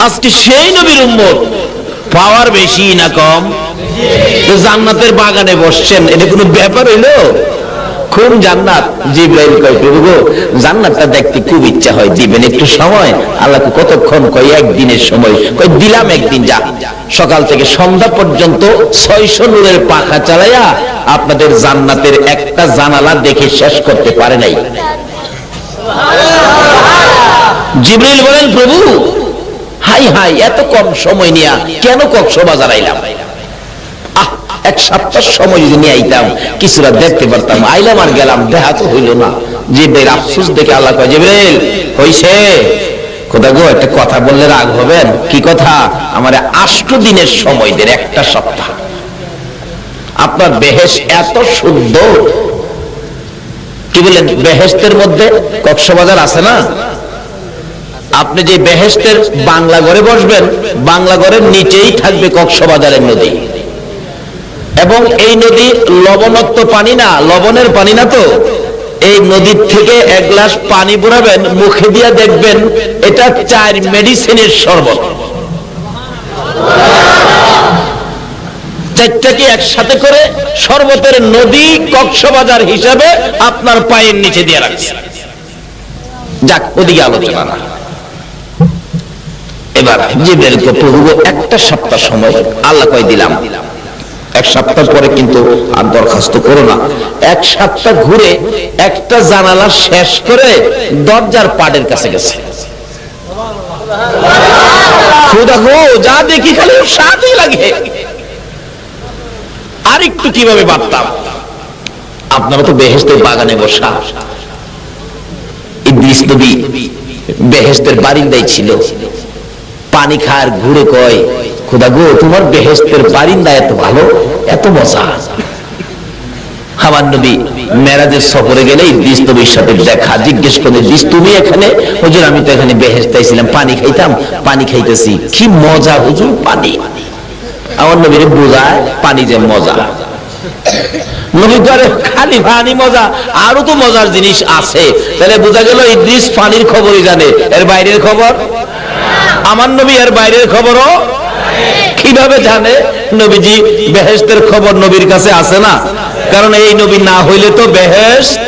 আজকে সেই নবীর উম্মত পাওয়ার বেশি না কম? জান্নাতের বাগানে বসছেন, এটা কোনো ব্যাপার হইলো? খুব জান্নাত। জিবরাইল কয় প্রভু গো, জান্নাতটা দেখতে খুব ইচ্ছা হয়, দিবেন একটু সময়? আল্লাহ কতক্ষণ? কয় একদিনের সময়। কয় দিলাম একদিন, যা সকাল থেকে সন্ধ্যা পর্যন্ত 600 নূরের পাখা চালাইয়া আপনাদের জান্নাতের একটা জানালা দেখে শেষ করতে পারে নাই। জিবরাইল বলেন প্রভু হাই হাই, এত কম সময় নিয়ে কেন কক্সবাজার আইলাম? এক সপ্তাহ সময় যদি নিয়ে আইতাম কিছুটা দেখতে পারতাম। আইলাম আর গেলাম, দেখা তো হইল না। জিবরাইল আফসোস দেখে আল্লাহ কয় জিবরাইল হইছে, খোদা গো একটা কথা বললে রাগ হবেন? কি কথা? আমার 8 দিনের সময় দেন, একটা সপ্তাহ। আপনার বেহেশত এত শুদ্ধ, কি বলেন? বেহেশতের মধ্যে কক্সবাজার আছে না? আপনি যে বেহেশতের বাংলা ঘরে বসবেন, বাংলা ঘরের নিচেই থাকবে কক্সবাজারের নদী, এবং এই নদী লবণাক্ত পানি না, লবণের পানি না তো। এই নদীর থেকে এক গ্লাস পানি পুরাবেন, মুখে দিয়া দেখবেন এটা 4 মেডিসিনের শরবত। 4টাকে একসাথে করে শরবতের নদী কক্সবাজার হিসাবে আপনার পায়ের নিচে দিয়ে রাখছে। যাক, ওদিকে আলোচনা না। এবার জিবরাইল কে প্রভু একটা সপ্তাহ সময় আল্লাহ কয় দিলাম। এক সপ্তাহ পরে কিন্তু আর দরখাস্ত করো না। এক সপ্তাহ ঘুরে একটা জানালা শেষ করে দরজার পাড়ের কাছে গেছে। খোদা গো, যা দেখি খালি সাথে লাগে। আর একটু কিভাবে বাড়তাম? আপনারা তো বেহেশতের বাগানে বসা। ইদ্রিস নবী বেহেশতের বারিন্দায় ছিল। পানি খার ঘুরে কয় খোদা গো, তোমার বেহেশতের বারিন্দা এত ভালো, এত মজা। আমার নবী মেরাজের সফরে গেলে ইদ্রিস নবীর সাথে দেখা। জিজ্ঞেস করে ইদ্রিস তুমি এখানে? হুজুর আমি তো এখানে বেহেশতে ছিলাম, পানি খাইতাম, পানি খাইতেছি। কি মজা হুজুর পানি। আমার নবীর বোঝায় পানি যে মজা। নবী করে খালি পানি মজা, আরো তো মজার জিনিস আছে। তাহলে বোঝা গেল ইদ্রিস পানির খবরই জানে, এর বাইরের খবর? আমার নবী এর বাইরের খবরও কিভাবে জানে? নবীজি বেহেশতের খবর নবীর কাছে আছে না? কারণ এই নবী না হইলে তো বেহেশত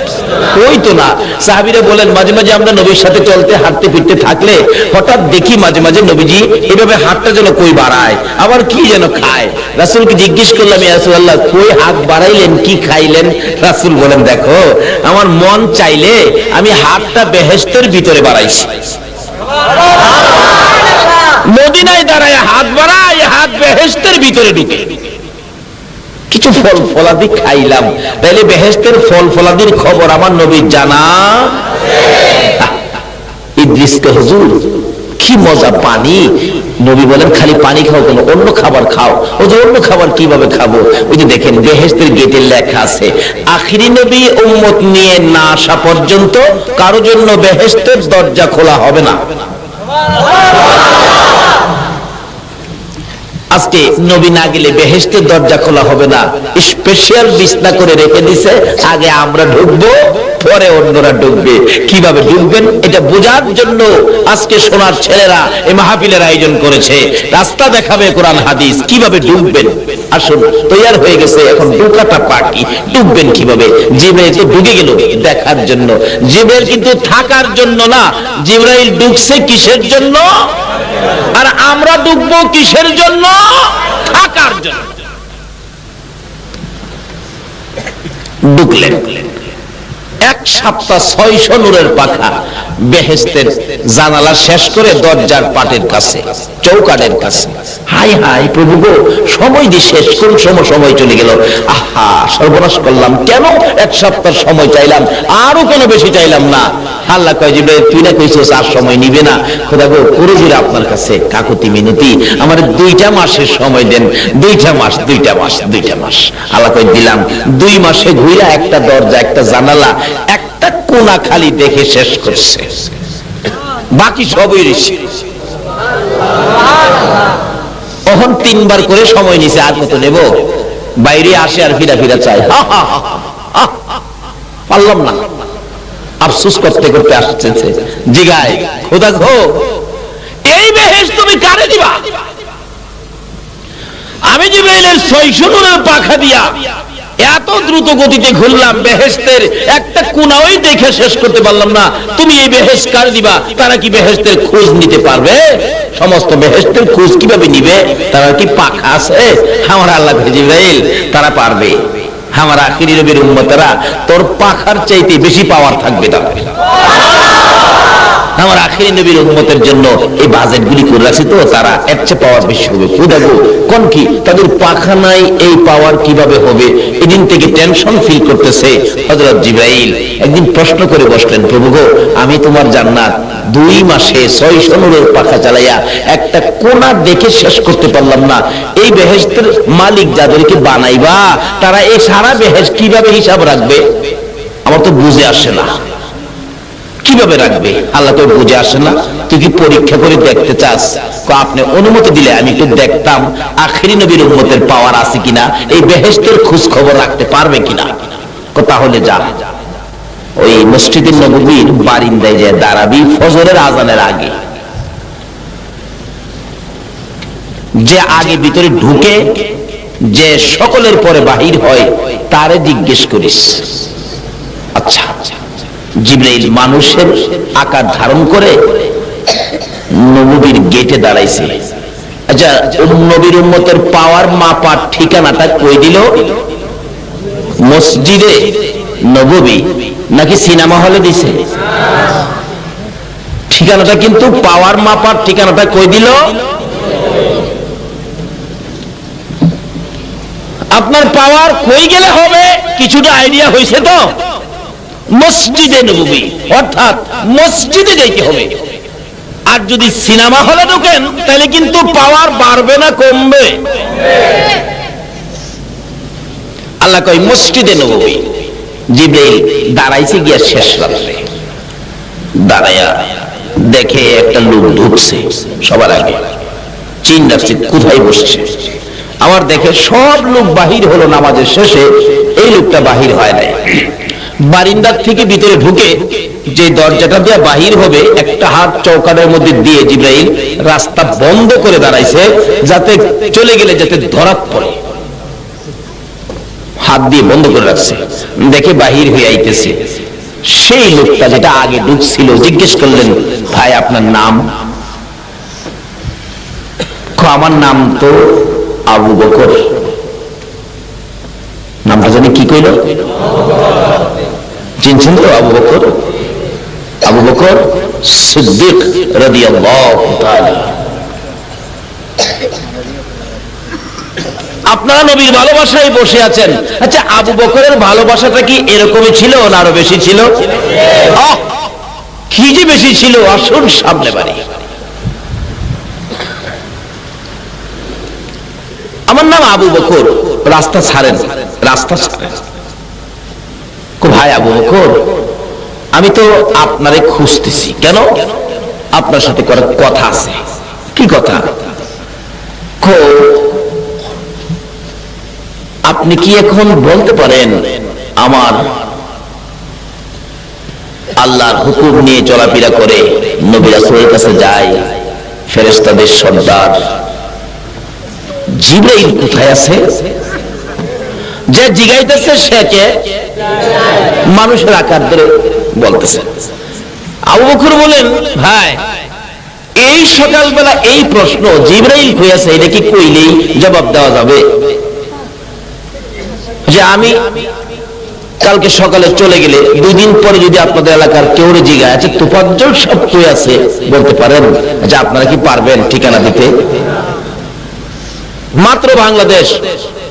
হইতো না। সাহাবীরা বলেন মাঝে মাঝে আমরা নবীর সাথে চলতে হাঁটতে ফিরতে থাকলে হঠাৎ দেখি মাঝে মাঝে নবীজি এভাবে হাতটা যেন কই বাড়ায়, আবার কি যেন খায়। রাসূলকে জিজ্ঞেস করলাম ইয়া রাসূলুল্লাহ, কই হাত বাড়াইলেন, কি খাইলেন? রাসূল বলেন দেখো, আমার মন চাইলে আমি হাতটা বেহেশতের ভিতরে বাড়াইছি। মদিনায় দাঁড়ায় হাত বাড়ায়, হাত বেহেশতের ভিতরে ঢুকে। কিছু ফল ফলাদি খাইলাম, তাইলে বেহেশতের ফল ফলাদির খবর আমার নবীর জানা। ইদ্রিসকে হুজুর কি মজা পানি। নবী বলেন খালি পানি খাও কেন, অন্য খাবার খাও। ও যে অন্য খাবার কিভাবে খাবো? ওই যে দেখেন বেহেশতের গেটে লেখা আছে আখিরি নবী উম্মত নিয়ে না আসা পর্যন্ত কারো জন্য বেহেশতের দরজা খোলা হবে না। আজকে নবী না গেলে বেহেশতের দরজা খোলা হবে না। স্পেশাল বিছনা করে রেখে দিছে, আগে আমরা ঢুকবো, পরে অন্যরা ঢুকবে। কিভাবে ঢুকবেন এটা বোঝার জন্য আজকে সোনার ছেলেরা এই মাহফিলের আয়োজন করেছে। রাস্তা দেখাবে কোরআন হাদিস, কিভাবে ঢুকবেন। আসুন, তৈয়ার হয়ে গেছে, এখন ঢুকাটা বাকি। ঢুকবেন কিভাবে? জিবরাইল তো ঢুকে গেল দেখার জন্য, জিবরাইল কিন্তু থাকার জন্য না। জিবরাইল ঢুকছে কিসের জন্য? আর আমরা ঢুকবো কিসের জন্য? থাকার জন্য। ঢুকলেন এক সপ্তাহ 600 নূরের পাখা বেহেশতের জানালা শেষ করে দরজার পাটের কাছে, চৌকাঠের কাছে। হাই হাই প্রভু গো, সময় দিয়ে শেষ কোন সময় চলে গেল। আহা সর্বনাশ করলাম। কেন এক সপ্তাহ সময় চাইলাম, আরো কেন বেশি চাইলাম না? আল্লাহ কয় জিবরাইল তুই না কইছিস আর সময় নিবে না। খোদা গো পুরোপুরি আপনার কাছে কাকুতি মিনতি, আমার 2টা মাসের সময় দেন। 2টা মাস। আল্লাহ কয় দিলাম। 2 মাসে ঘুরে একটা দরজা, একটা জানালা, একটা কোণা খালি দেখে শেষ করছে, বাকি সবই ঋষি। তখন 3 বার করে সময় নিছে, আর কত নেব? বাইরে আসে আর ফিরা চাই। পারলাম না। আফসোস করতে করতে আসছে জিগায় খোদা গো, এই বেহেশত তুমি আমি জিবরাইলের 600 নূরের পাখা দিয়া এত দ্রুত গতিতে ঘুরলাম, বেহেশতের একটা কোণাও দেখে শেষ করতে পারলাম না। তুমি এই বেহেশত কার দিবা? তারা কি বেহেশতের খোঁজ নিতে পারবে? সমস্ত বেহেশতের খোঁজ কিভাবে নিবে? তারা কি পাখা আছে? আমার আল্লাহ জিবরাইল, তারা পারবে। আমার আখিরি নবীর উম্মতেরা তোর পাখার চাইতে বেশি পাওয়ার থাকবে না। আমার আখিরি নবীর উম্মতের জন্য এই বাজেটগুলি করে রাখছি, তো তারা এর চেয়ে পাওয়ার বেশি হবে। দেখো কোন কি তাদের পাখা নাই, এই পাওয়ার কিভাবে হবে? এদিন থেকে টেনশন ফিল করতেছে হযরত জিবরাইল। একদিন প্রশ্ন করে বসলেন, প্রভু গো, আমি তোমার জান্নাত 2 মাসে 600 নূরের পাখা চালাইয়া একটা কোণা দেখে শেষ করতে পারলাম না। এই বেহেশতের মালিক যাদেরকে বানাইবা, তারা এই সারা বেহেশত কিভাবে হিসাব রাখবে? আমার তো বুঝে আসে না, কিভাবে রাখবে? আল্লাহ তো বুঝে আসে না। তুই কি পরীক্ষা করে দেখতে চাস? আপনি অনুমতি দিলে আমি একটু দেখতাম আখিরি নবীর উম্মতের পাওয়ার আছে কিনা, এই বেহেশতের খোঁজ খবর রাখতে পারবে কিনা। তাহলে যা, ওই মসজিদে নববীর বারিন্দায় যে দাঁড়াবি ফজরের আজানের আগে, যে আগে ভিতরে ঢুকে যে সকলের পরে বাহির হয়, তারে জিজ্ঞেস করিস। আচ্ছা, জিবরাইল মানুষের আকার ধারণ করে নববীর গেটে দাঁড়াইছে। আচ্ছা, নবীর উম্মতের পাওয়ার মাপার ঠিকানাটা কই দিল? মসজিদে নববী নাকি সিনেমা হলে দিছে? ঠিকানাটা কিন্তু পাওয়ার মাপার ঠিকানাটা কই দিল? আপনার পাওয়ার কই গেলে হবে কিছুটা আইডিয়া হয়েছে তো? মসজিদে নববী, অর্থাৎ মসজিদে যাইতে হবে। আর যদি সিনেমা হলে ঢোকেন তাহলে কিন্তু পাওয়ার বাড়বে না কমবে? আল্লাহ কয় মসজিদে নববী। জিবরাইল দাঁড়াইছে গিয়া শেষ রাত্রে, দাঁড়াইয়া দেখে একটা লোক ঢুকছে সবার আগে। চিন রাখছে কোথায় বসছে। আমার দেখে সব লোক বাহির হলো নামাজের শেষে, এই লোকটা বাহির হয় নাই। বারিন্দার থেকে ভিতরে ঢুকে যে দরজাটা দিয়ে বাহির হবে, একটা হাত চৌকাঠের মধ্যে দিয়ে জিবরাইল রাস্তা বন্ধ করে দাঁড়াইছে, যাতে চলে গেলে যাতে ধরা পড়ে, হাত দিয়ে বন্ধ করে রাখছে। দেখে বাহির হয়ে আইতেছে সেই লোকটা যেটা আগে ঢুকছিল। জিজ্ঞেস করলেন, ভাই আপনার নাম? আমার নাম তো আবু বকর। নামটা জানি কি কইল? চিনছেন তো আবু বকর? আবু বকর সিদ্দিক রাদিয়াল্লাহু তাআলা। আপনারা নবীর ভালোবাসায় বসে আছেন। আচ্ছা, আবু বকরের ভালোবাসাটা কি এরকমই ছিল না আরো বেশি ছিল? কি যে বেশি ছিল! আসুন সামনে বাড়ি। আমার নাম আবু বকর। রাস্তা ছাড়েন, রাস্তা ছাড়েন। ভাই আবু বকর, আমি তো আপনারে খুঁজতেছি। কেন? আপনার সাথে করার কথা আছে। কি কথা? আপনি কি এখন বলতে পারেন আমার আল্লাহর হুকুম নিয়ে চলাফেরা করে, নবী রাসূলের কাছে যায়, ফেরেশতাদের সর্দার জিবরাইল কোথায় আছে? যে জিগাইতেছে সে কে? মানুষের আকার ধরে বলতেছে। আবু বকর বলেন, ভাই এই সকালবেলা এই প্রশ্ন জিবরাইল কইয়াছে, এটা কি কইলেই জবাব দেওয়া যাবে? যে আমি কালকে সকালে চলে গেলে 2 দিন পরে যদি আপনাদের এলাকার কেউ জিগায়, আচ্ছা তোফাজ্জল সব কই আছে বলতে পারেন? যে আপনারা কি পারবেন ঠিকানা দিতে? মাত্র বাংলাদেশ,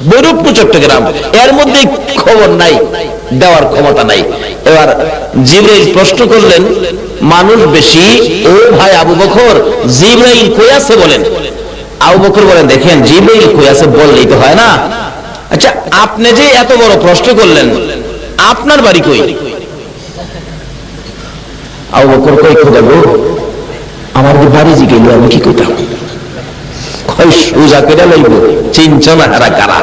বৈরূপপুর, চট্টগ্রাম, এর মধ্যে খবর নাই, দেওয়ার ক্ষমতা নাই। এবার জিবরাইল প্রশ্ন করলেন, মানুষ বেশি, ও ভাই আবু বকর জিবরাইল কই আছে বলেন। আবু বকর বলেন, দেখেন জিবরাইল কই আছে বললেই তো হয় না। আচ্ছা, আপনি যে এত বড় প্রশ্ন করলেন, আপনার বাড়ি কই? আবু বকর কই, খোদা গো, আমার বাড়ি জিগাইল আমি কি কইতাম? সোজা করে লইব, চিনছো না হারা কারা?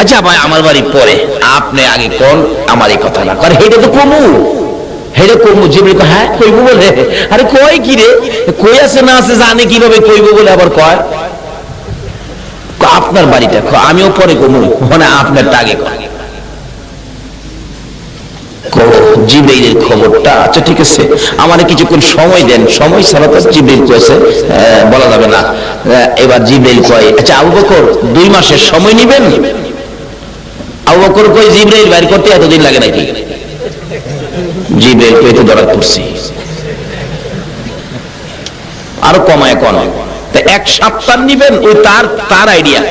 আচ্ছা ভাই আমার বাড়ি পরে, আপনি আগে কোন আমার এই কথা না করে, হেটা তো কমু, হেটা কমু। জিবরাইল কয়, হ্যাঁ কইব বলে? আরে কয় কি রে, কই আছে না আছে জানে কিভাবে কইব বলে আবার কয়? আপনার বাড়িটা, আমিও পরে কমু, মানে আপনার টাগে জিবরাইলের খবরটা। আচ্ছা ঠিক আছে, আমার কিছুক্ষণ সময় দেন। সময় ছাড়া তো জিবরাইল কয়েছে বলা যাবে না। এবার জিবরাইল কয়, আচ্ছা আবু বকর 2 মাসের সময় নিবেন? আবু বকর কয়, জিবরাইল বাইর করতে এতদিন লাগে নাকি? জিবরাইল কয়, তো ধরা পড়ছি, আরো কমায় কোন 1 সপ্তাহ নিবেন? ওই তার আইডিয়া।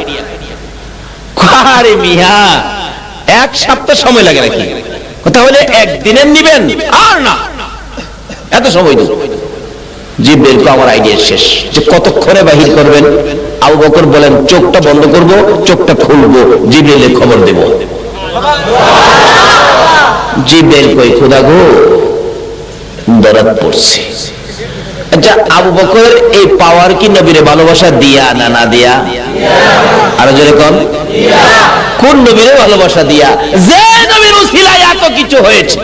আরে মিয়া, 1 সপ্তাহ সময় লাগে নাকি? তাহলে 1 দিনের নিবেন? আর না, এত সময় দিন। জিবরাইল কো, আমার আইডিয়া শেষ, যে কতক্ষণে বাহির করবেন? আবু বকর বলেন, চোখটা বন্ধ করব, চোখটা খুলবো, জিবরাইলের খবর দেব। জিবরাইল কই, খোদা গো, দরাদ পড়ছে। আচ্ছা আবু বকরের এই পাওয়ার কি নবীর ভালোবাসা দিয়া না না দিয়া? আরো জোরে কোন, কোন নবীর ভালোবাসা দিয়া? যে নবীর উসিলায় এত কিছু হয়েছে,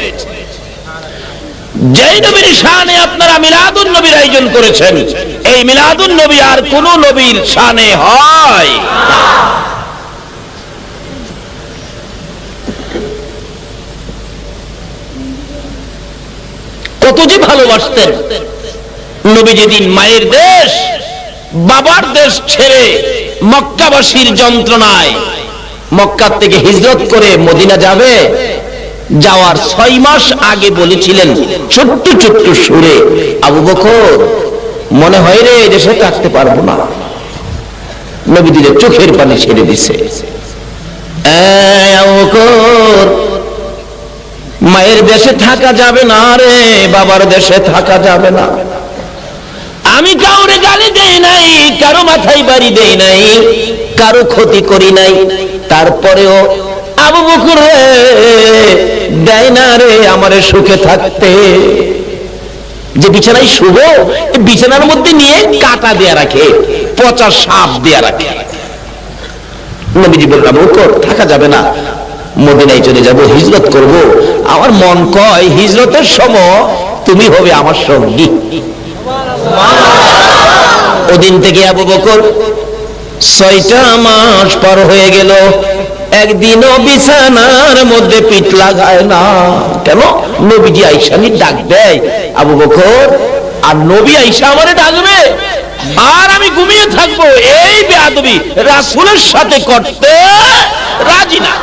যেই নবীর শানে আপনারা মিলাদুন নবীর আয়োজন করেছেন, এই মিলাদুন নবী আর কোন নবীর শানে হয়? কত যে ভালোবাসতেন নবী। যেদিন মায়ের দেশ, বাবার দেশ ছেড়ে মক্কাবাসীর যন্ত্রণায় মক্কা থেকে হিজরত করে মদিনা যাবে, যাওয়ার 6 মাস আগে বলেছিলেন ছোট্ট ছোট্ট সুরে, আবু বকর মনে হয় রে দেশে থাকতে পারবো না। নবী দিলে চোখের পানি ছেড়ে দিছে, আবু বকর মায়ের দেশে থাকা যাবে না রে, বাবার দেশে থাকা যাবে না। আমি কাউরে গালি দেই নাই, কারো মাথায় বাড়ি দেই নাই, কারো ক্ষতি করি নাই, তারপরেও আবু বকর রে দেয় না রে আমারে সুখে থাকতে। যে বিছানায় শুভ, বিছানার মধ্যে নিয়ে কাটা দেয়া রাখে, পচা সাপ দেয়া রাখে। নবীজি বললেন, আবু বকর থাকা যাবে না, মদিনায় চলে যাব, হিজরত করব। আমার মন কয় হিজরতের সময় তুমি হবে আমার সঙ্গী। ওদিন থেকে আবু বকর 6টা মাস পার হয়ে গেল, একদিনও বিছানার মধ্যে পিঠ লাগায় না। কেন? নবীজি আয়েশা নি ডাক দেয়, আবু বকর আর নবী আয়েশা আমারে ডাকবে আর আমি ঘুমিয়ে থাকবো, এই বেয়াদবি রাসূলের সাথে করতে রাজি না।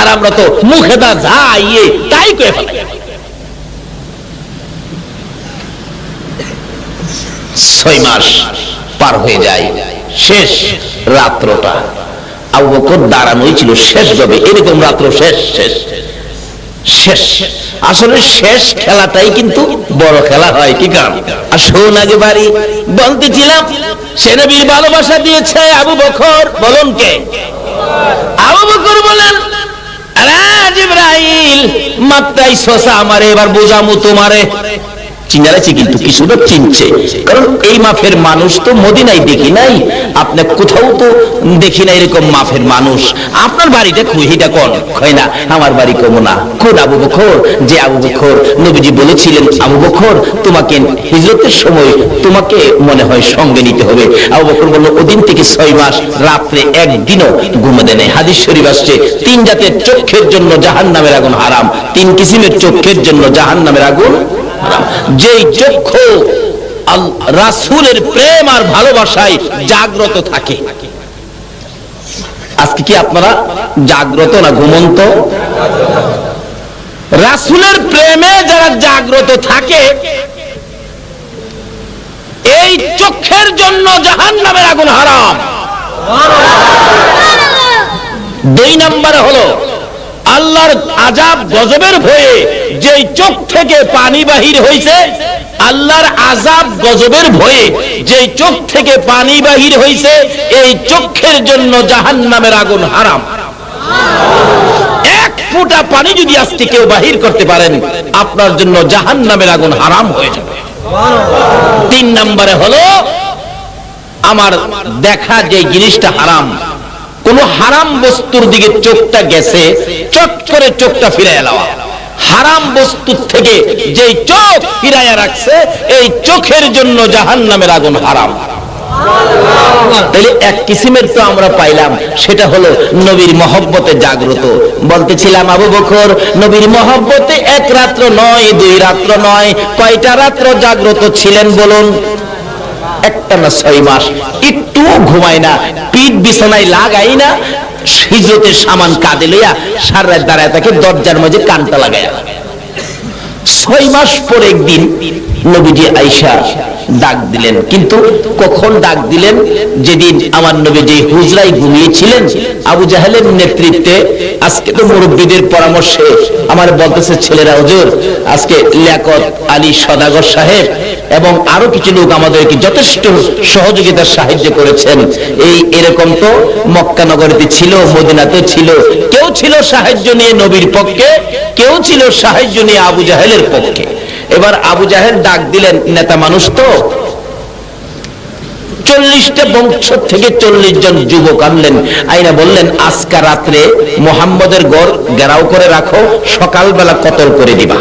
আর আমরা তো মুখে দা যাইয়ে তাই কয়ে ফেলাই। 6 মাস পার হয়ে যায়, শেষ রাত্রটা আবু বকর দাঁড়ানোই ছিল শেষ ভাবে, এরকম রাত্র শেষ শেষ শেষ। আসলে শেষ খেলাটাই কিন্তু বড় খেলা হয়, কি কারণ? আর শোন আগে বাড়ি বলতেছিলাম, সে নবীর ভালোবাসা দিয়েছে আবু বকর। বলুন কে? আবু বকর বলেন, আরে জিবরাইল মাত্রাই শোষা আমারে, এবার বোঝামু তোমারে। চিনারেছি কিন্তু কিছুটা চিনছে, কারণ এই মাফের মানুষ তো মদিনায় দেখি নাই, আপনার কোথাও তো দেখি না এরকম মাফের মানুষ। আপনার বাড়িটা খুহিটা কোন? কয় না আমার বাড়ি কমো না। কোন আবু বকর? যে আবু বকর নবীজি বলেছিলেন, আবু বকর তোমাকে হিজরতের সময় তোমাকে মনে হয় সঙ্গে নিতে হবে। আবু বকর বলল, ওদিন থেকে 6 মাস রাত্রে একদিনও ঘুমাতে নেই। হাদিস শরীফ আসছে, 3 জাতের চোখের জন্য জাহান্নামের আগুন হারাম। 3 কিসিমের চোখের জন্য জাহান্নামের আগুন হারাম। যেই চক্ষু রাসূলের প্রেম আর ভালোবাসায় জাগ্রত থাকে। আজকে কি আপনারা জাগ্রত না ঘুমন্ত? রাসূলের প্রেমে যারা জাগ্রত থাকে, এই চক্ষের জন্য জাহান্নামের আগুন হারাম। 2 নম্বরে হলো আল্লাহর আযাব গজবের ভয়ে যেই চোখ থেকে পানি বাহির হইছে, আল্লাহর আযাব গজবের ভয়ে যেই চোখ থেকে পানি বাহির হইছে, এই চোখের জন্য জাহান্নামের আগুন হারাম। 1 ফোঁটা পানি যদি আজকে কেউ বাহির করতে পারেন, আপনার জন্য জাহান্নামের আগুন হারাম হয়ে যাবে। 3 নম্বরে হলো আমার দেখা যে জিনিসটা হারাম, কোন হারাম বস্তুর দিকে চোখটা গেছে, চট করে চোখটা ফিরাইয়া নেওয়া। হারাম বস্তুর থেকে যেই চোখ ফিরাইয়া রাখছে, এই চোখের জন্য জাহান্নামের আগুন হারাম। তাহলে এক কিসিমের তো আমরা পাইলাম, সেটা হলো নবীর মহব্বতে জাগ্রত। বলতেছিলাম আবু বকর নবীর মহব্বতে এক রাত্র নয়, দুই রাত্র নয়, কয়টা রাত্র জাগ্রত ছিলেন বলুন? একটা না 6 মাস। একটু ঘুমায় না, পিঠ বিছানায় লাগাই না, হিজরতের সামান কাঁধে লইয়া সারা রাত দাঁড়ায় থাকে, দরজার মাঝে কানটা লাগায়া। 6 মাস পর একদিন নবীজি আয়েশা ডাক দিলেন। কিন্তু কখন ডাক দিলেন? যেদিন আমার নবী যে হুজরায় ঘুমিয়েছিলেন আবু জাহেলের নেতৃত্বে। আজকে তো মুরব্বীদের পরামর্শে আমার বলতেছে ছেলেরা, হুজুর আজকে লিয়াকত আলী সদাগর সাহেব এবং আরো কিছু লোক আমাদেরকে যথেষ্ট সহযোগিতার সাহায্য করেছেন। এরকম তো মক্কা নগরীতে ছিল, মদিনাতে ছিল। কেউ ছিল সাহায্য নিয়ে নবীর পক্ষে, কেউ ছিল সাহায্য নিয়ে আবু জাহেলের পক্ষে। এবার আবু জাহেল ডাক দিলেন, নেতা মানুষ তো, 40টা বংশ থেকে 40 জন যুবক আনলেন, আইনা বললেন আজকে রাত্রে মুহাম্মদের ঘর ঘেরাও করে রাখো, সকালবেলা কতল করে দিবা।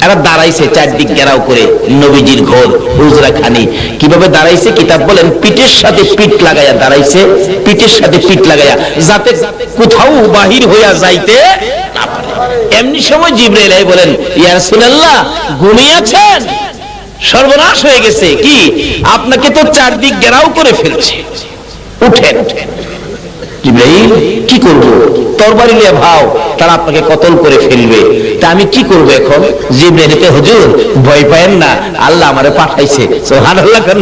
এরা দাঁড়াইছে চারদিক ঘেরাও করে নবীজির ঘর হুজরা খানি। কিভাবে দাঁড়াইছে? কিতাব বলেন পিঠের সাথে পিঠ লাগাইয়া দাঁড়াইছে, পিঠের সাথে পিঠ লাগাইয়া, যাতে কোথাও বাহির হইয়া যাইতে না পারে। এমনি সময় জিবরাইল বলেন, ইয়া রাসূলুল্লাহ ঘুমিয়েছেন, সর্বনাশ হয়ে গেছে। কি? আপনাকে তো চারদিক ঘেরাও করে ফেলছে, উঠেন। জিবরাইল কি করব? তরবারি নিয়ে ভাও, তারা আপনাকে কতল করে ফেলবে, তা আমি কি করব এখন? জিবরাইল, হুজুর ভয় পায়েন না, আল্লাহ আমারে পাঠাইছে। সুবহানাল্লাহ। কেন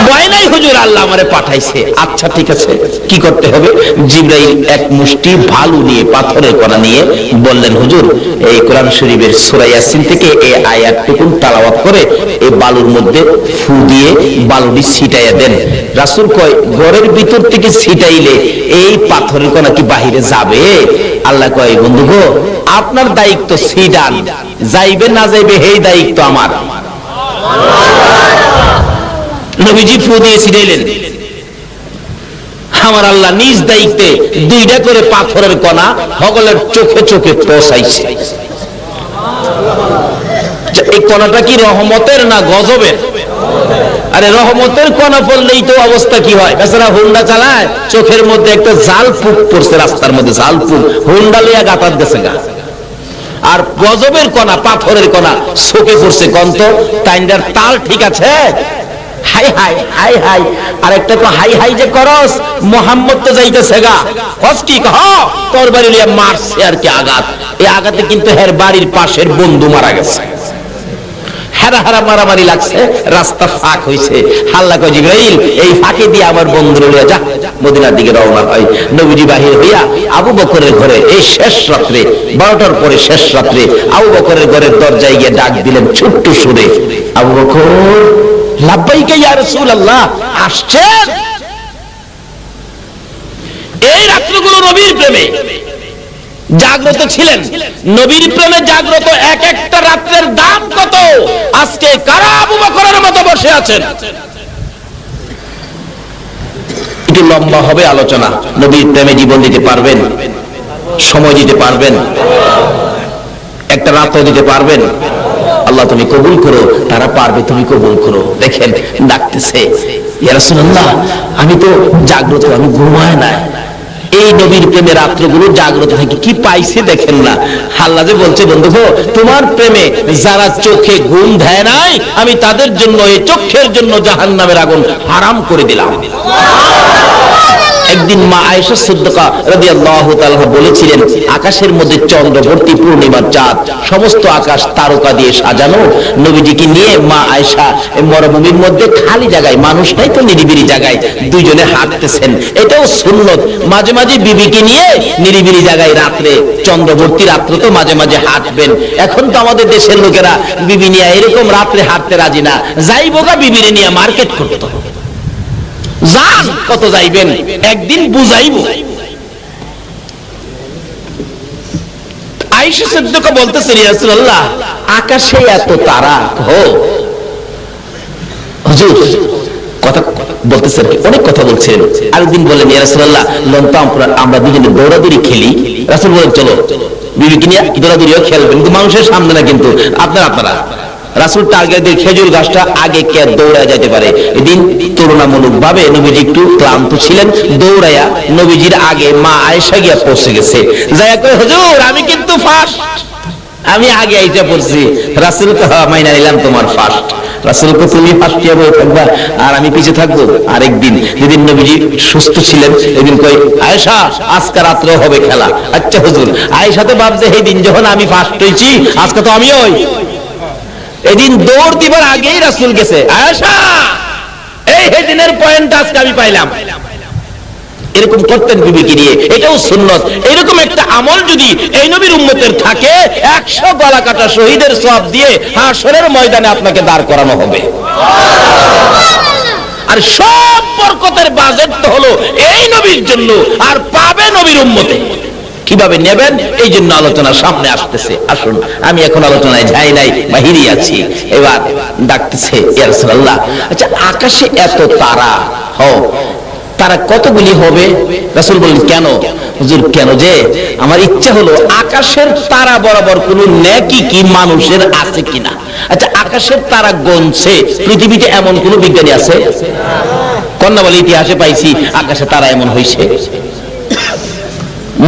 ভয় নাই হুজুর, আল্লাহ আমারে পাঠাইছে। আচ্ছা ঠিক আছে, কি করতে হবে? জিবরাইল এক মুষ্টি ভালু নিয়ে, পাথরের কণা নিয়ে বললেন, হুজুর এই কোরআন শরীফের সূরা ইয়াসিন থেকে এই আয়াতটুকু তেলাওয়াত করে এই বালুর মধ্যে ফু দিয়ে বালুটি ছিটাইয়া দেন। রাসূল কয়, ঘরের ভিতর থেকে ছিটাইলে এই পাথরের কণা কি বাহিরে যাবে? আল্লাহ কয়, বন্ধু গো, আপনার দায়িত্ব ছিটান, যাইবে না যাইবে এই দায়িত্ব আমার। নবীজি ফু দিয়ে ছিটাইলেন। আমার আল্লাহ নিজ দায়িত্বে 2টা করে পাথরের কণা সকলের চোখে চোখে পৌঁছাইছে। এই কণাটা কি রহমতের না গজবের? আরে রহমতের কণা পড়লেই তো অবস্থা কি হয়? বেচারা হুন্ডা চালায়, চোখের মধ্যে একটা জাল ফুক পড়ছে, রাস্তার মধ্যে জাল ফুক, হুন্ডা লিয়া গাতার গেছে গা। আর গজবের কণা, পাথরের কণা চোখে পড়ছে, কন্ত টাইন্ডার তাল ঠিক আছে, হাই হাই হাই হাই। আর একটা তো হাই হাই যে করস, মোহাম্মদ তো যাইতেছে গা, হস কি কহ তরবারি লিয়া মারছে আর কি আঘাত। এই আঘাতে কিন্তু হের বাড়ির পাশের বন্ধু মারা গেছে, হারা হারা মারামারি লাগছে, রাস্তা ফাঁক হইছে। আল্লাহ কয়, জিবরাইল এই ফাঁকে দিয়ে আমার বন্ধু লইয়া যা, মদিনার দিকে রওনা হয়। নবীজি বাহির হইয়া আবু বকরের ঘরে এই শেষ রাত্রে, 12টার পরে শেষ রাত্রে আবু বকরের ঘরের দরজায় গিয়ে ডাক দিলেন ছোট্ট সুরে, আবু বকর লাব্বাইকা ইয়া রাসূলুল্লাহ। আসছেন? এই রাত্রগুলো নবীর প্রেমে জাগ্রত ছিলেন, নবীর প্রেমে জাগ্রত এক একটা রাত্রের দাম কত? আজকে কারা আবু বকরের মতো বসে আছেন? একটু লম্বা হবে আলোচনা। নবীর প্রেমে জীবন দিতে পারবেন? সময় দিতে পারবেন? একটা রাত দিতে পারবেন? আল্লাহ তুমি কবুল করো। তারা পারবে, তুমি কবুল করো। দেখেন ডাকতেছে, ইয়া রাসূলুল্লাহ আমি তো জাগ্রত, আমি ঘুমায় নাই। এই নবীর প্রেমে রাত্রগুলো জাগ্রত থাকে, কি পাইছে দেখেন না। আল্লাহ যে বলছে, বন্ধু গো, তোমার প্রেমে যারা চোখে ঘুম দেয় নাই, আমি তাদের জন্য, এই চোখের জন্য জাহান্নামের আগুন হারাম করে দিলাম। একদিন মা আয়েশা সিদ্দিকা রাদিয়াল্লাহু তাআলা বলেছিলেন, আকাশের মধ্যে চন্দ্রবর্তী পূর্ণিমার চাঁদ, সমস্ত আকাশ তারকা দিয়ে সাজানো। নবীজিকে নিয়ে মা আয়েশা মরুভূমির মধ্যে খালি জায়গায়, মানুষ নাই তো নিরিবিলি জায়গায় দুইজনে হাঁটতেছেন। এটাও সুন্নত, মাঝে মাঝে বিবিকে নিয়ে নিরিবিলি জায়গায় রাত্রে, চন্দ্রবর্তী রাত্রে তো মাঝে মাঝে হাঁটবেন। এখন তো আমাদের দেশের লোকেরা বিবি নিয়ে এরকম রাত্রে হাঁটতে রাজি না, যাইবোগা বিবিরে নিয়ে মার্কেট করতে হবে। যান, কত যাইবেন, একদিন বুঝাইব। আয়েশা সিদ্দিকা বলতেছেন, ইয়া রাসূলুল্লাহ আকাশে এত তারা, হুজুর কথা বলতেছেন, অনেক কথা বলছেন। আরেকদিন বলেন, ইয়া রাসূলুল্লাহ লন্তা আমরা দুজনে দৌড়াদৌড়ি খেলি। রাসূল বলেন, চলো বিবিকে নিয়ে দৌড়াদৌড়িও খেলবেন, কিন্তু মানুষের সামনে না, কিন্তু আপনারা রাসূল টার্গেট দিয়ে খেজুর গাছটা আগে কে দৌড়ায় যেতে পারে। এদিন তুলনামূলক ভাবে নবীজি একটু ক্লান্ত ছিলেন, দৌড়াইয়া নবীজির আগে মা আয়েশা গিয়া পৌঁছে গেছে। যাইয়া কই, হুজুর আমি কিন্তু ফার্স্ট, আমি আগে আইসা পড়ছি। রাসূল তো মাইনা নিলাম তোমার ফার্স্ট। রাসূলকে তুমি ফার্স্ট ইয়ার হয়ে থাকবা আর আমি পিছে থাকবো। আরেকদিন যেদিন নবীজি সুস্থ ছিলেন এদিন কই, আয়েশা আজকে রাত্রে হবে খেলা। আচ্ছা হুজুর। আয়েশা তো ভাবছে এই দিন যখন আমি ফার্স্ট হইছি আজকে তো আমিও হই। এদিন দৌড় দিবার আগেই রাসূল গেছে, আয়েশা এই দিনের পয়েন্ট আজকে আমি পাইলাম। এরকম করতেন বিবিকে নিয়ে, এটাও সুন্নত। এরকম একটা আমল যদি এই নবীর উম্মতের থাকে, 100 গলা কাটা শহীদের সওয়াব দিয়ে হাশরের ময়দানে আপনাকে দাঁড় করানো হবে। আর সব বরকতের বাজেট তো হলো এই নবীর জন্য, আর পাবে নবীর উম্মতে। কিভাবে নেবেন এই জন্য আলোচনা সামনে আসতেছে। আসুন, আমি এখন আলোচনায় যাই নাই, বাহিরে আছি। এবার ডাকতেছে, ইয়া রাসূলুল্লাহ, আচ্ছা আকাশে এত তারা, তারা কতগুলি হবে? রাসূল বললেন, কেন হুজুর? কেন যে আমার ইচ্ছা হলো আকাশের তারা বরাবর কোন নেকি কি মানুষের আছে কিনা। আচ্ছা আকাশের তারা গণছে পৃথিবীতে এমন কোন বিজ্ঞানী আছে? কন্যা বলে ইতিহাসে পাইছি আকাশে তারা এমন হইছে।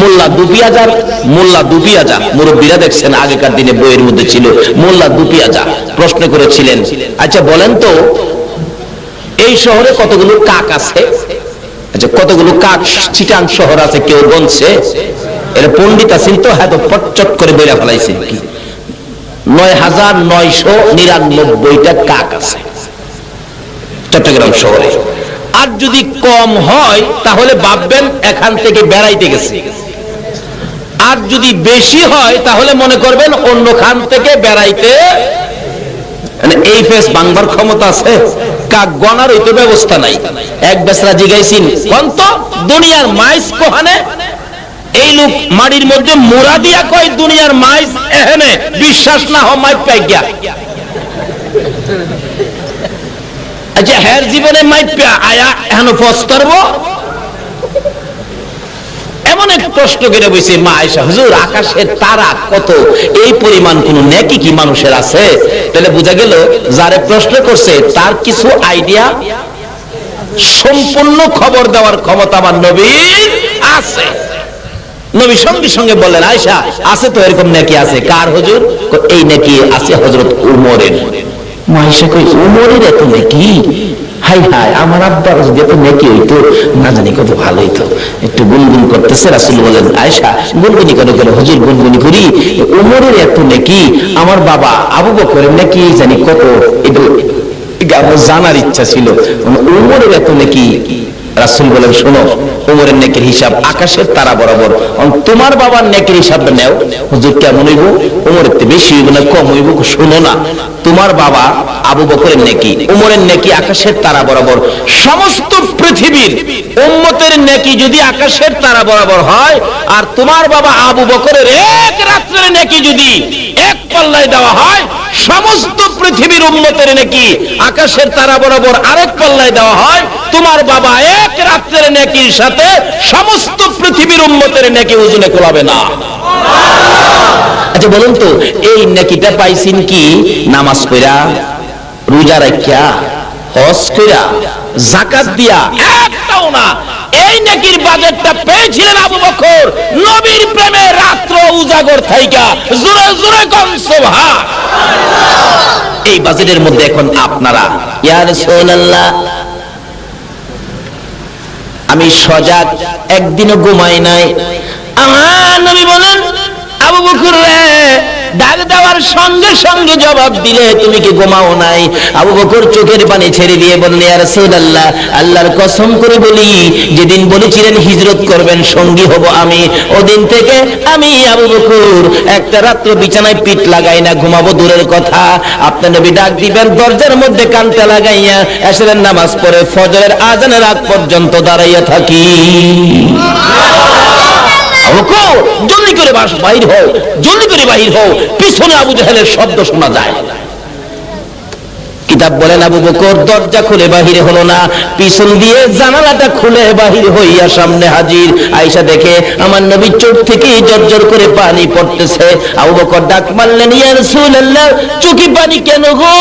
মোল্লা দুপিয়াজা মুরব্বীরা দেখছেন আগেকার দিনে বইয়ের মধ্যে ছিল, মোল্লা দুপিয়াজা প্রশ্ন করেছিলেন, আচ্ছা বলেন তো এই শহরে কতগুলো কাক আছে? আচ্ছা কতগুলো কাক চিটাং শহর আছে কেউ গণছে? এর পণ্ডিত আছেন তো, হয়তো পটচট করে বইলা ফেলাইছে কি ৯৯৯৯টা কাক আছে চট্টগ্রাম শহরে। আর যদি কম হয় তাহলে ভাববেন এখান থেকে বেড়াইতে গেছে, আর যদি বেশি হয় তাহলে মনে করবেন অন্য খান থেকে বেড়াইতে। এই ফেস বাংবার ক্ষমতা আছে? কাক গণার ওই তো ব্যবস্থা নাই। এক বেসরা জিগাইছিন কন্ত দুনিয়ার মাইস কোহানে, এই লোক মাটির মধ্যে মোড়া দিয়া কয় দুনিয়ার মাইস এখানে, বিশ্বাস না হয় মাইপ পাই গিয়া। আচ্ছা হ্যার জীবনে মাইপা আয়া এখন পস্তারবো? এমন এক প্রশ্ন করে বইছে মা আয়েশা, হুজুর আকাশের তারা কত, এই পরিমাণ কোন নেকি কি মানুষের আছে? তাহলে বোঝা গেল যারে প্রশ্ন করছে তার কিছু আইডিয়া, সম্পূর্ণ খবর দেওয়ার ক্ষমতা আমার নবীর আছে। নবী সঙ্গে সঙ্গে বললেন, আয়েশা আছে তো এরকম নেকি আছে। কার হুজুর? এই নেকি আছে হযরত উমরের। মা আয়েশা কই, উমরের এত নেকি? হাই হাই, আমার আব্বার যদি এত নেকি হইতো না জানি কত ভালো হইতো। একটু গুনগুন করতেছে। রাসূল বলেন, আয়েশা গুনগুনি করে গেল। হুজুর গুনগুনি করি, উমরের এত নেকি, আমার বাবা আবু বকরের নেকি জানি কত, এটা আমার জানার ইচ্ছা ছিল। উমরের এত নেকি। রাসূল বলেন, শোনো উমরের নেকির হিসাব আকাশের তারা বরাবর, তোমার বাবার নেকির হিসাব নাও। হুজুর কেমন হইব? উমরের থেকে বেশি হইব না কম হইব? শোনো না, তোমার বাবা আবু বকরের নেকি, উমরের নেকি আকাশের তারা বরাবর। সমস্ত পৃথিবীর উম্মতের নেকি যদি আকাশের তারা বরাবর হয়, আর তোমার বাবা আবু বকরের এক রাত্রের নেকি যদি এক পাল্লায় দেওয়া হয়, সমস্ত পৃথিবীর উম্মতের নেকি আকাশের তারা বরাবর আরেক পাল্লায় দেওয়া হয়, তোমার বাবা এক রাত্রের নেকির সাথে সমস্ত পৃথিবীর উম্মতের নেকি ওজনে কোলাবে না। আচ্ছা বলুন তো, এই নেকিটা পাইছেন কি নামাজ পড়া, রোজা রাখিয়া, হজ কইরা, যাকাত দিয়া? একটাও না। এই নেকির বাজেটটা পেয়েছিলেন আবু বকর নবীর প্রেমে রাত্র উজাগর থাইকা। জোরে জোরে কোন সুবহান। এই বাজেটের মধ্যে এখন আপনারা, ইয়া রাসূলুল্লাহ আমি সজাগ, একদিনও ঘুমাই নাই। আমার নবী বলেন, আবু বকর রে, ডাক দেওয়ার সঙ্গে সঙ্গে জবাব দিলে তুমি কি ঘুমাও নাই? আবু বকর চোখের পানি ছেড়ে দিয়ে বললেন, ইয়া রাসূলুল্লাহ আল্লাহর কসম করে বলি, যেদিন বলেছিলেন হিজরত করবেন সঙ্গী হব আমি, ওদিন থেকে আমি আবু বকর একটা রাত্র বিছানায় পিঠ লাগাই না, ঘুমাবো দূরের কথা। আপনার নবী ডাক দিবেন, দরজার মধ্যে কানটা লাগাইয়া এশরের নামাজ পড়ে ফজরের আজানের আগ পর্যন্ত দাঁড়াইয়া থাকি। জলদি করে বাহির হও, জলদি করে বাহির হও। পিছনে আবু জাহেলের শব্দ শোনা যায়। কি কিতাব বলেন আবু বকর দরজা খুলে বাহির হলো না, পিছন দিয়ে জানালাটা খুলে বাহির হইয়া সামনে হাজির। আয়েশা দেখে আমার নবীর চোখ থেকে জর্জর করে পানি পড়তেছে। আবু বকর ডাক মারলেন, ইয়া রাসূলুল্লাহ, চোখে পানি কেন গো?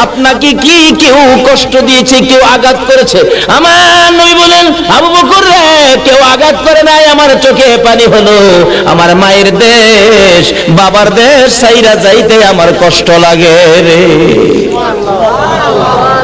আপনাকে কি কেউ কষ্ট দিয়েছে, কেউ আঘাত করেছে? আমার নবী বলেন, আবু বকর রে, কেউ আঘাত করে নাই, আমার চোখে পানি হলো আমার মায়ের দেশ, বাবার দেশ সাইরা যাইতে আমার কষ্ট লাগে রে।